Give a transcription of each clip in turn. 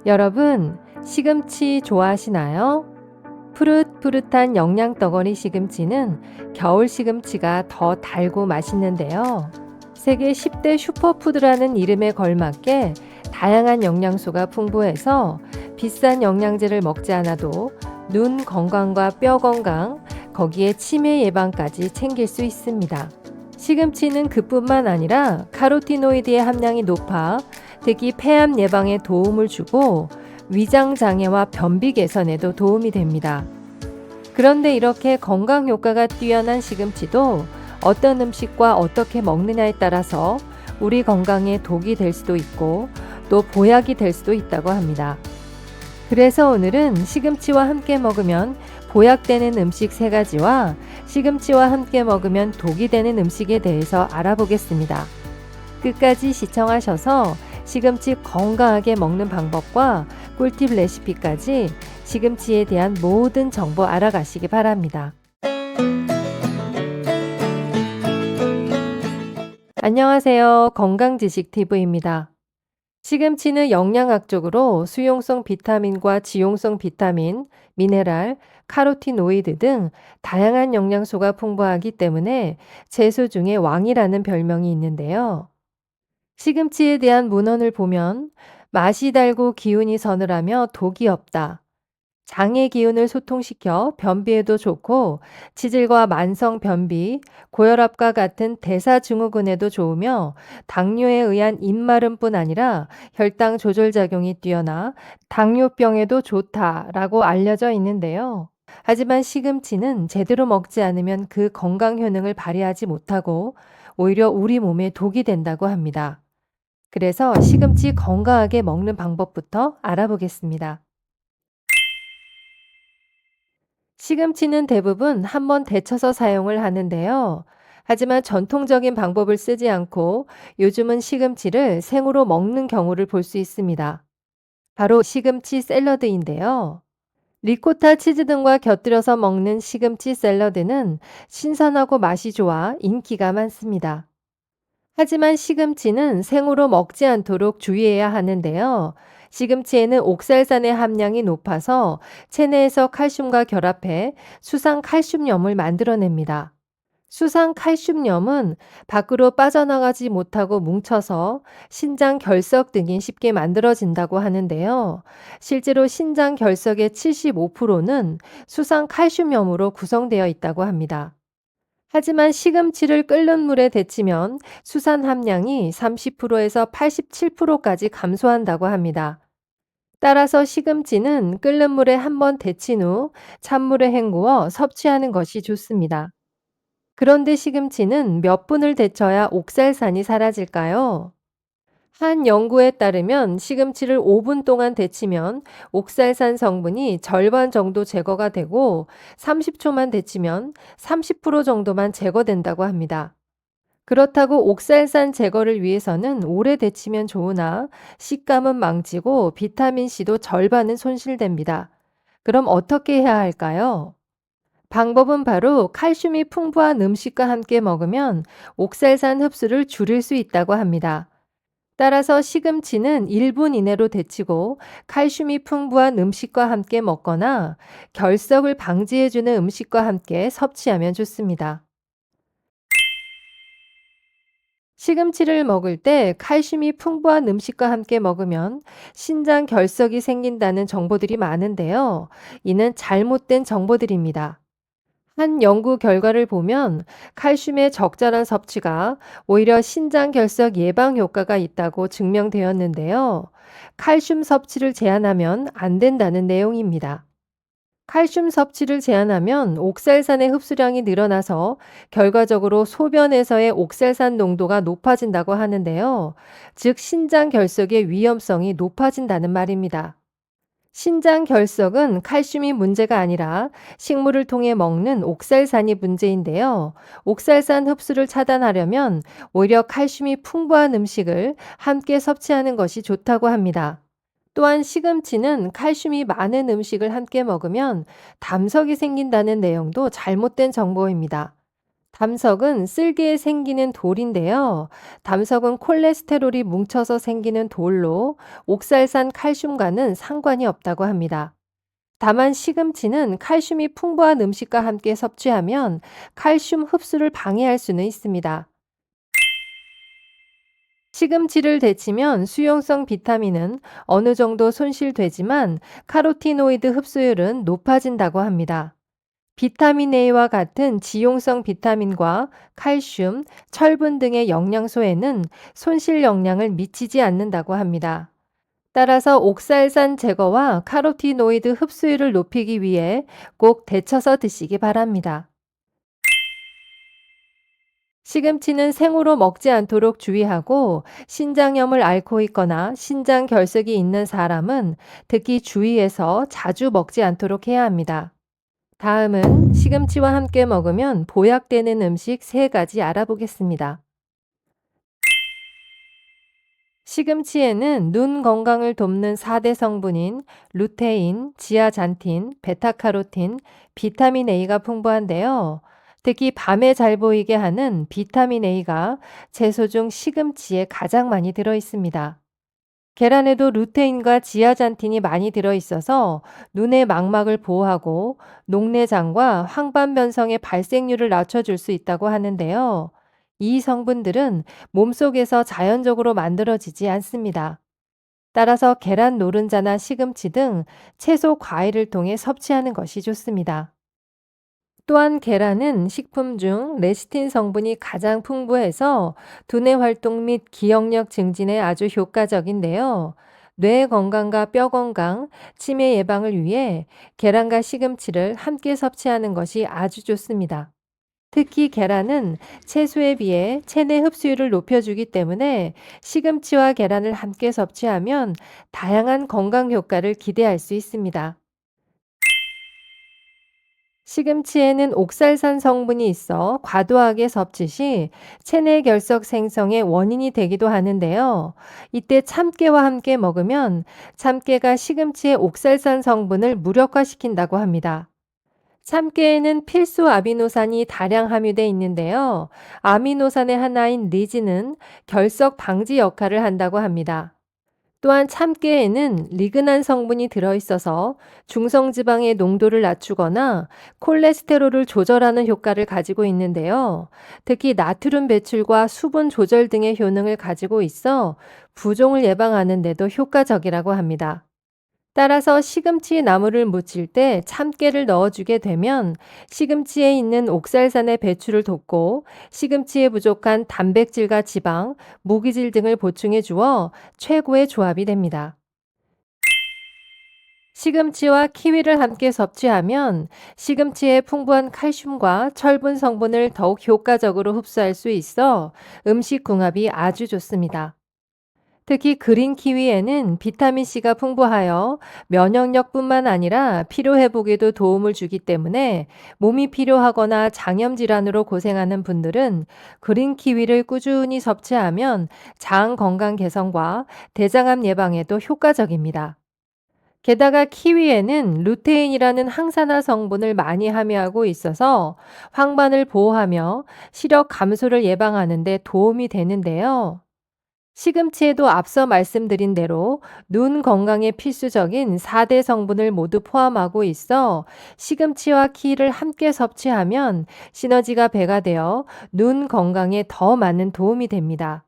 여러분, 시금치 좋아하시나요? 푸릇푸릇한 영양덩어리 시금치는 겨울 시금치가 더 달고 맛있는데요. 세계 10대 슈퍼푸드라는 이름에 걸맞게 다양한 영양소가 풍부해서 비싼 영양제를 먹지 않아도 눈 건강과 뼈 건강, 거기에 치매 예방까지 챙길 수 있습니다. 시금치는 그뿐만 아니라 카로티노이드의 함량이 높아 특히 폐암 예방에 도움을 주고 위장 장애와 변비 개선에도 도움이 됩니다. 그런데 이렇게 건강 효과가 뛰어난 시금치도 어떤 음식과 어떻게 먹느냐에 따라서 우리 건강에 독이 될 수도 있고 또 보약이 될 수도 있다고 합니다. 그래서 오늘은 시금치와 함께 먹으면 보약되는 음식 3가지와 시금치와 함께 먹으면 독이 되는 음식에 대해서 알아보겠습니다. 끝까지 시청하셔서 시금치 건강하게 먹는 방법과 꿀팁 레시피까지 시금치에 대한 모든 정보 알아가시기 바랍니다. 안녕하세요. 건강지식TV입니다. 시금치는 영양학적으로 수용성 비타민과 지용성 비타민, 미네랄, 카로티노이드 등 다양한 영양소가 풍부하기 때문에 채소 중에 왕이라는 별명이 있는데요. 시금치에 대한 문헌을 보면 맛이 달고 기운이 서늘하며 독이 없다. 장의 기운을 소통시켜 변비에도 좋고 치질과 만성 변비, 고혈압과 같은 대사증후군에도 좋으며 당뇨에 의한 입마름뿐 아니라 혈당 조절 작용이 뛰어나 당뇨병에도 좋다라고 알려져 있는데요. 하지만 시금치는 제대로 먹지 않으면 그 건강 효능을 발휘하지 못하고 오히려 우리 몸에 독이 된다고 합니다. 그래서 시금치 건강하게 먹는 방법부터 알아보겠습니다. 시금치는 대부분 한번 데쳐서 사용을 하는데요. 하지만 전통적인 방법을 쓰지 않고 요즘은 시금치를 생으로 먹는 경우를 볼 수 있습니다. 바로 시금치 샐러드인데요. 리코타 치즈 등과 곁들여서 먹는 시금치 샐러드는 신선하고 맛이 좋아 인기가 많습니다. 하지만 시금치는 생으로 먹지 않도록 주의해야 하는데요. 시금치에는 옥살산의 함량이 높아서 체내에서 칼슘과 결합해 수상 칼슘염을 만들어냅니다. 수상 칼슘염은 밖으로 빠져나가지 못하고 뭉쳐서 신장 결석 등이 쉽게 만들어진다고 하는데요. 실제로 신장 결석의 75%는 수상 칼슘염으로 구성되어 있다고 합니다. 하지만 시금치를 끓는 물에 데치면 수산 함량이 30%에서 87%까지 감소한다고 합니다. 따라서 시금치는 끓는 물에 한번 데친 후 찬물에 헹구어 섭취하는 것이 좋습니다. 그런데 시금치는 몇 분을 데쳐야 옥살산이 사라질까요? 한 연구에 따르면 시금치를 5분 동안 데치면 옥살산 성분이 절반 정도 제거가 되고 30초만 데치면 30% 정도만 제거된다고 합니다. 그렇다고 옥살산 제거를 위해서는 오래 데치면 좋으나 식감은 망치고 비타민C도 절반은 손실됩니다. 그럼 어떻게 해야 할까요? 방법은 바로 칼슘이 풍부한 음식과 함께 먹으면 옥살산 흡수를 줄일 수 있다고 합니다. 따라서 시금치는 1분 이내로 데치고 칼슘이 풍부한 음식과 함께 먹거나 결석을 방지해주는 음식과 함께 섭취하면 좋습니다. 시금치를 먹을 때 칼슘이 풍부한 음식과 함께 먹으면 신장 결석이 생긴다는 정보들이 많은데요. 이는 잘못된 정보들입니다. 한 연구 결과를 보면 칼슘의 적절한 섭취가 오히려 신장 결석 예방 효과가 있다고 증명되었는데요. 칼슘 섭취를 제한하면 안 된다는 내용입니다. 칼슘 섭취를 제한하면 옥살산의 흡수량이 늘어나서 결과적으로 소변에서의 옥살산 농도가 높아진다고 하는데요. 즉, 신장 결석의 위험성이 높아진다는 말입니다. 신장 결석은 칼슘이 문제가 아니라 식물을 통해 먹는 옥살산이 문제인데요. 옥살산 흡수를 차단하려면 오히려 칼슘이 풍부한 음식을 함께 섭취하는 것이 좋다고 합니다. 또한 시금치는 칼슘이 많은 음식을 함께 먹으면 담석이 생긴다는 내용도 잘못된 정보입니다. 담석은 쓸개에 생기는 돌인데요. 담석은 콜레스테롤이 뭉쳐서 생기는 돌로 옥살산 칼슘과는 상관이 없다고 합니다. 다만 시금치는 칼슘이 풍부한 음식과 함께 섭취하면 칼슘 흡수를 방해할 수는 있습니다. 시금치를 데치면 수용성 비타민은 어느 정도 손실되지만 카로티노이드 흡수율은 높아진다고 합니다. 비타민 A와 같은 지용성 비타민과 칼슘, 철분 등의 영양소에는 손실 영향을 미치지 않는다고 합니다. 따라서 옥살산 제거와 카로티노이드 흡수율을 높이기 위해 꼭 데쳐서 드시기 바랍니다. 시금치는 생으로 먹지 않도록 주의하고 신장염을 앓고 있거나 신장 결석이 있는 사람은 특히 주의해서 자주 먹지 않도록 해야 합니다. 다음은 시금치와 함께 먹으면 보약되는 음식 3가지 알아보겠습니다. 시금치에는 눈 건강을 돕는 4대 성분인 루테인, 지아잔틴, 베타카로틴, 비타민 A가 풍부한데요. 특히 밤에 잘 보이게 하는 비타민 A가 채소 중 시금치에 가장 많이 들어 있습니다. 계란에도 루테인과 지아잔틴이 많이 들어 있어서 눈의 망막을 보호하고 녹내장과 황반변성의 발생률을 낮춰줄 수 있다고 하는데요. 이 성분들은 몸속에서 자연적으로 만들어지지 않습니다. 따라서 계란 노른자나 시금치 등 채소 과일을 통해 섭취하는 것이 좋습니다. 또한 계란은 식품 중 레시틴 성분이 가장 풍부해서 두뇌 활동 및 기억력 증진에 아주 효과적인데요. 뇌 건강과 뼈 건강, 치매 예방을 위해 계란과 시금치를 함께 섭취하는 것이 아주 좋습니다. 특히 계란은 채소에 비해 체내 흡수율을 높여주기 때문에 시금치와 계란을 함께 섭취하면 다양한 건강 효과를 기대할 수 있습니다. 시금치에는 옥살산 성분이 있어 과도하게 섭취 시 체내 결석 생성의 원인이 되기도 하는데요. 이때 참깨와 함께 먹으면 참깨가 시금치의 옥살산 성분을 무력화시킨다고 합니다. 참깨에는 필수 아미노산이 다량 함유돼 있는데요. 아미노산의 하나인 리진은 결석 방지 역할을 한다고 합니다. 또한 참깨에는 리그난 성분이 들어있어서 중성지방의 농도를 낮추거나 콜레스테롤을 조절하는 효과를 가지고 있는데요. 특히 나트륨 배출과 수분 조절 등의 효능을 가지고 있어 부종을 예방하는 데도 효과적이라고 합니다. 따라서 시금치 나물을 무칠 때 참깨를 넣어주게 되면 시금치에 있는 옥살산의 배출을 돕고 시금치에 부족한 단백질과 지방, 무기질 등을 보충해 주어 최고의 조합이 됩니다. 시금치와 키위를 함께 섭취하면 시금치의 풍부한 칼슘과 철분 성분을 더욱 효과적으로 흡수할 수 있어 음식 궁합이 아주 좋습니다. 특히 그린 키위에는 비타민C가 풍부하여 면역력뿐만 아니라 피로 회복에도 도움을 주기 때문에 몸이 피로하거나 장염 질환으로 고생하는 분들은 그린 키위를 꾸준히 섭취하면 장 건강 개선과 대장암 예방에도 효과적입니다. 게다가 키위에는 루테인이라는 항산화 성분을 많이 함유하고 있어서 황반을 보호하며 시력 감소를 예방하는 데 도움이 되는데요. 시금치에도 앞서 말씀드린 대로 눈 건강에 필수적인 4대 성분을 모두 포함하고 있어 시금치와 키를 함께 섭취하면 시너지가 배가 되어 눈 건강에 더 많은 도움이 됩니다.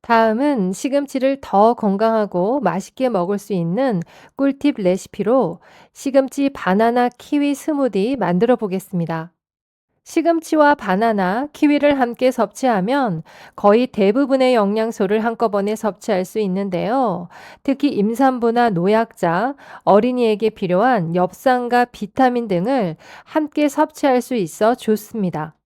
다음은 시금치를 더 건강하고 맛있게 먹을 수 있는 꿀팁 레시피로 시금치 바나나 키위 스무디 만들어 보겠습니다. 시금치와 바나나, 키위를 함께 섭취하면 거의 대부분의 영양소를 한꺼번에 섭취할 수 있는데요. 특히 임산부나 노약자, 어린이에게 필요한 엽산과 비타민 등을 함께 섭취할 수 있어 좋습니다.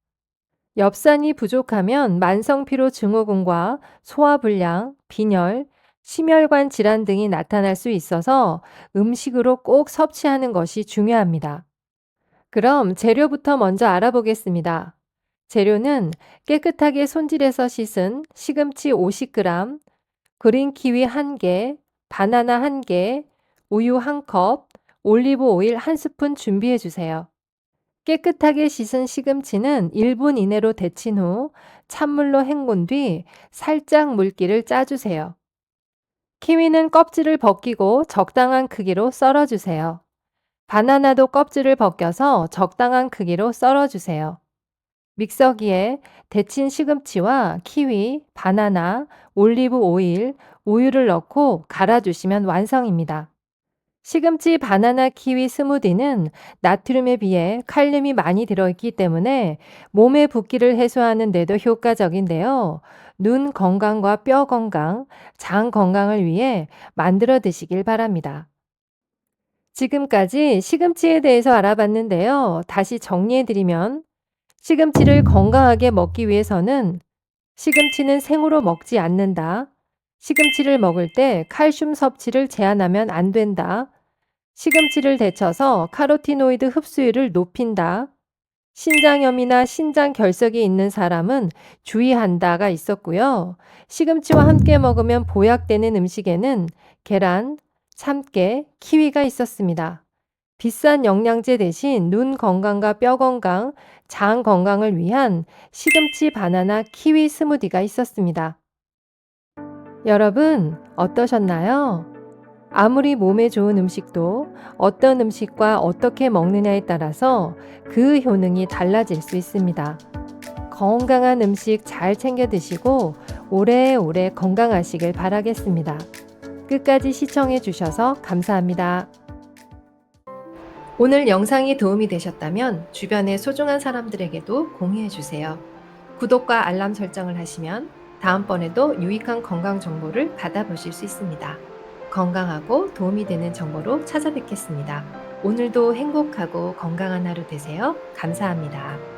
엽산이 부족하면 만성피로 증후군과 소화불량, 빈혈, 심혈관 질환 등이 나타날 수 있어서 음식으로 꼭 섭취하는 것이 중요합니다. 그럼 재료부터 먼저 알아보겠습니다. 재료는 깨끗하게 손질해서 씻은 시금치 50g, 그린 키위 1개, 바나나 1개, 우유 1컵, 올리브 오일 1스푼 준비해 주세요. 깨끗하게 씻은 시금치는 1분 이내로 데친 후 찬물로 헹군 뒤 살짝 물기를 짜주세요. 키위는 껍질을 벗기고 적당한 크기로 썰어주세요. 바나나도 껍질을 벗겨서 적당한 크기로 썰어주세요. 믹서기에 데친 시금치와 키위, 바나나, 올리브 오일, 우유를 넣고 갈아주시면 완성입니다. 시금치 바나나 키위 스무디는 나트륨에 비해 칼륨이 많이 들어있기 때문에 몸의 붓기를 해소하는 데도 효과적인데요. 눈 건강과 뼈 건강, 장 건강을 위해 만들어 드시길 바랍니다. 지금까지 시금치에 대해서 알아봤는데요. 다시 정리해드리면 시금치를 건강하게 먹기 위해서는 시금치는 생으로 먹지 않는다. 시금치를 먹을 때 칼슘 섭취를 제한하면 안 된다. 시금치를 데쳐서 카로티노이드 흡수율을 높인다. 신장염이나 신장 결석이 있는 사람은 주의한다가 있었고요. 시금치와 함께 먹으면 보약되는 음식에는 계란, 참깨, 키위가 있었습니다. 비싼 영양제 대신 눈 건강과 뼈 건강, 장 건강을 위한 시금치 바나나 키위 스무디가 있었습니다. 여러분, 어떠셨나요? 아무리 몸에 좋은 음식도 어떤 음식과 어떻게 먹느냐에 따라서 그 효능이 달라질 수 있습니다. 건강한 음식 잘 챙겨 드시고 오래오래 건강하시길 바라겠습니다. 끝까지 시청해 주셔서 감사합니다. 오늘 영상이 도움이 되셨다면 주변의 소중한 사람들에게도 공유해 주세요. 구독과 알람 설정을 하시면 다음번에도 유익한 건강 정보를 받아보실 수 있습니다. 건강하고 도움이 되는 정보로 찾아뵙겠습니다. 오늘도 행복하고 건강한 하루 되세요. 감사합니다.